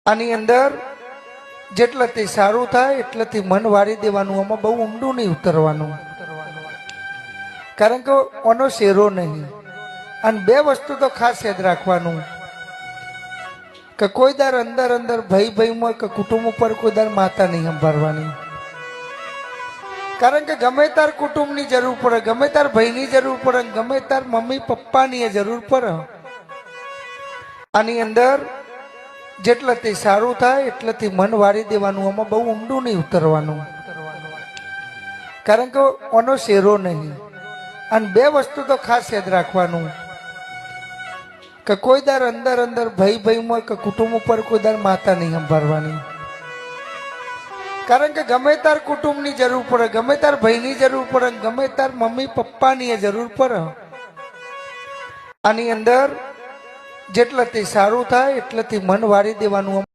આની અંદર જેટલાથી સારું થાય એટલાથી મન વાળી દેવાનું, આમાં બહુ ઊંડું નહીં ઉતરવાનું, કારણ કે ઓનો શેરો નહીં. અને બે વસ્તુ તો ખાસ યાદ રાખવાનું કે કોઈ દર અંદર અંદર ભાઈમાં કે કુટુંબ ઉપર કોઈ દર માતા નહીં સંભાળવાની, કારણ કે ગમે તાર કુટુંબની જરૂર પડે, ગમે તાર ભાઈની જરૂર પડે, ગમે તાર મમ્મી પપ્પાની જરૂર પડે. આની અંદર જેટલાથી સારું થાય એટલાથી મન વાળી દેવાનું, આમાં બહુ ઊંડું નહીં ઉતરવાનું, કારણ કે ઓનો શેરો નહીં. અને બે વસ્તુ તો ખાસ યાદ રાખવાનું કે કોઈ દર અંદર અંદર ભાઈમાં કે કુટુંબ ઉપર કોઈ દર માતા નહીં સંભાળવાની, કારણ કે ગમે તાર કુટુંબની જરૂર પડે, ગમે તાર ભાઈની જરૂર પડે, ગમે તાર મમ્મી પપ્પાની જરૂર પડે. આની અંદર જેટલાથી સારું થાય એટલાથી મન વાળી દેવાનું.